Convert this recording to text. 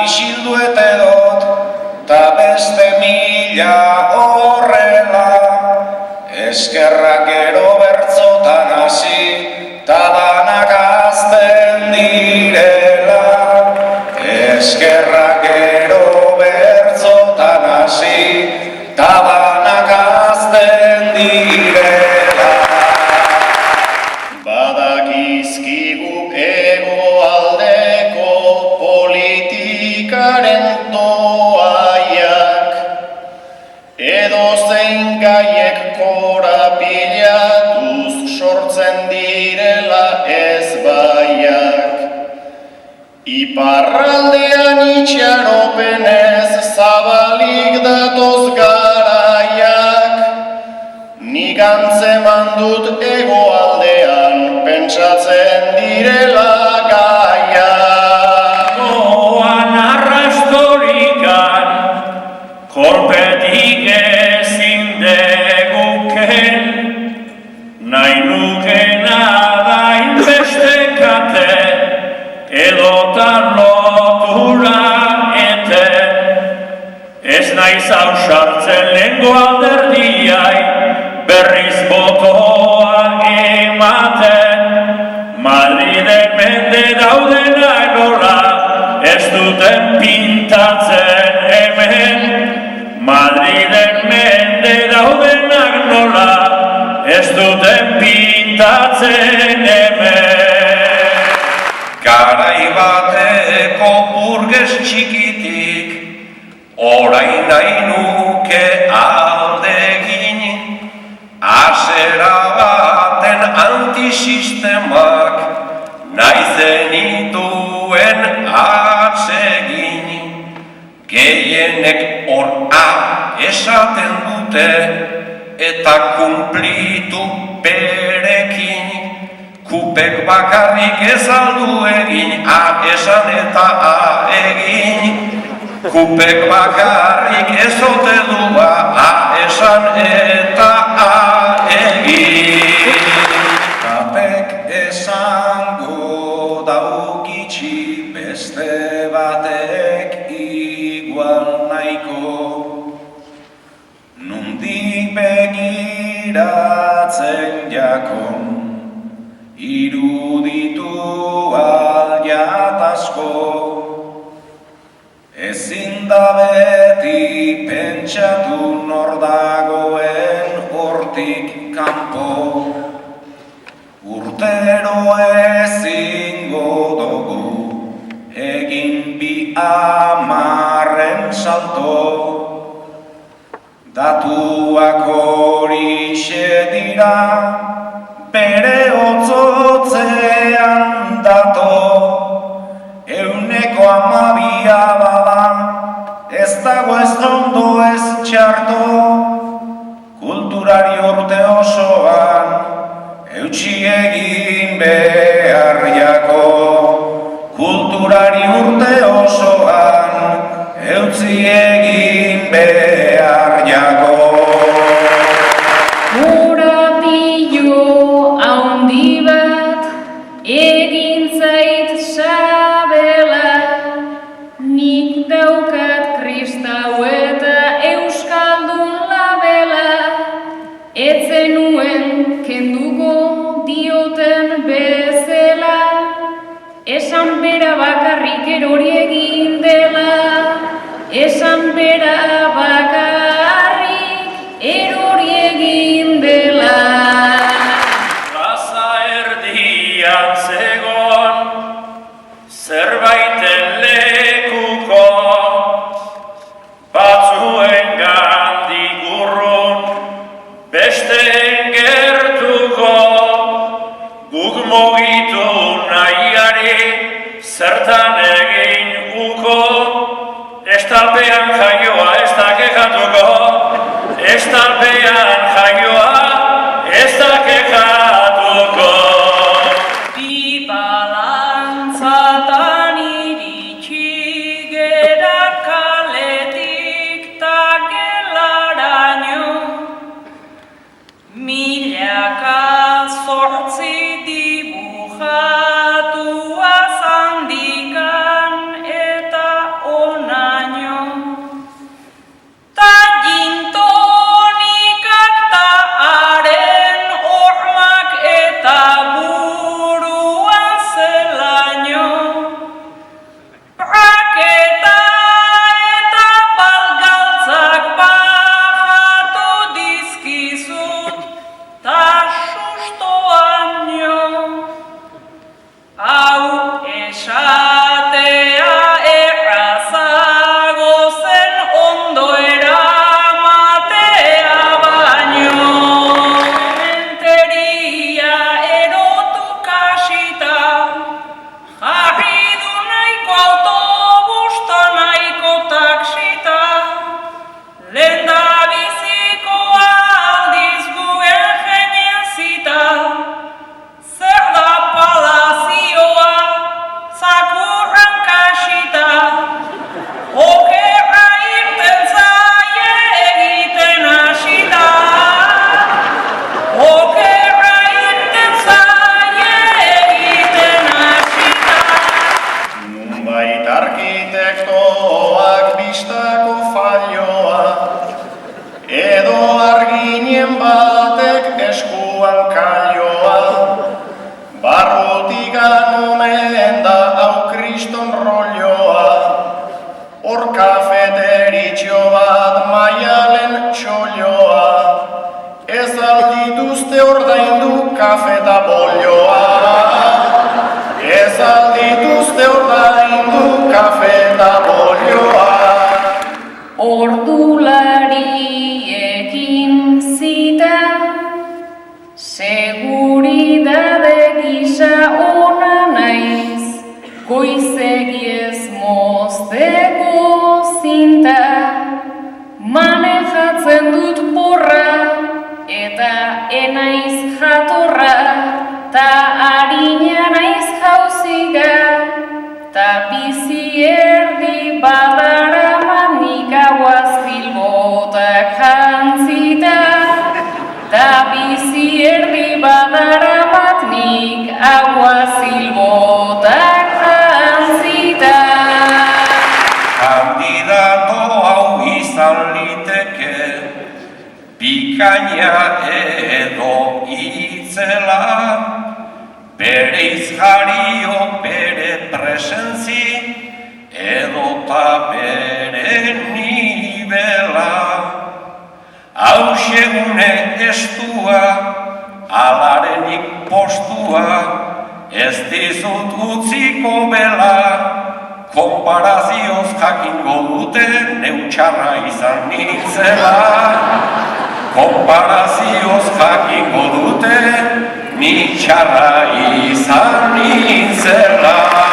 isildu ete dut, ta beste mila horrela. Eskerrak gero bertzotan hasi, ta danak hazten direla. Eskerrak gero bertzotan hasi, ta danak hazten direla. Badakizkigu hegoaldeko politikaren toaiak, edozein gaiek korapilatuz sortzen direla ezbaiak. Iparraldean itxaropenez zabalik datoz garaiak, nik antzeman dut hegoaldean pentsatzen direla gaiak. Noan arrastorikan, kolpetik ezin deguken, nahi nukena da inbestekate, edotan lotura eten. Ez naiz ausartzen lehengo alderdiai, berriz botoa ematen. Madriden mende daudenak nola, ez duten pintatzen hemen. Madriden mende daudenak nola, ez duten pintatzen hemen. Garai bateko burges txikitik, orain nahi nuke aldegin, azera baten antisistemak nahi zenituen atsegin. Gehienek hor esaten dute eta kumplitu berekin. Kupek bakarrik ez aldu egin, esan eta egin. Kupek bakarrik ez ote du esan eta egin. Kapek esango daukitxi beste batek igual nahiko. Nundik begiratzen jakon, iruditu asko. Ezin da beti pentsatu nor dagoen hortik kanpo. Urtero ezingo dugu egin 200 salto. Datuak horixe dira, bere otzotzean dato. 12 bada, ez dago ez ondo ez txarto. Kulturari urte osoan, eutsi egin behar jako. Kulturari urte osoan, eutsi egin behar jako. Korapilo haundi bat egin zait sabela, nik daukat kristau eta euskaldun labela. Ez zenuen kenduko dioten bezala, esan bera bakarrik erori egin dela. Esan bera bakarrik erori egin dela. Plaza erdian zegon, zerbaiten lekuko, batzuen gandik urrun, besteen gertuko. Guk mugitu nahiari, zertan egin uko. Estalpean jaioa ez da kejatuko, estalpean jaioa ez da kejatuko. Bi balantzatan iritsi gera kaletik ta gelaraino, milaka zortzi dibujatua zandikan eta zait arkitektoak bistako falloa, edo arginen batek eskuan kalioa, barrutik omen da hau kriston rolloa, hor kafeteritxo bat maialen txolloa, ez aldituzte ordaindu kafe eta bolloa. Ez aldituzte ordaindu kafe eta bolloa. Ordulariekin zita, seguridade gisa ona naiz, goizegiez mozteko zinta, manejatzen dut porra, eta enaiz jatorra, ta harina naiz jauziga, ta bizi erdi badaramat nik aguaz Bilbotak jantzita, ta bizi erdi badaramat nik aguaz Bilbotak jantzita. Kandidato hau izan liteke, bikaina edo itzela, bere izjario, bere presentzi, edota bere nibela. Hauxe une estua, alarenik postua, ez dizut utziko bela, konparazioz jakingo dute neutxarra izan nintzela. Konparazioz jakingo dute ni txarra izan nintzela.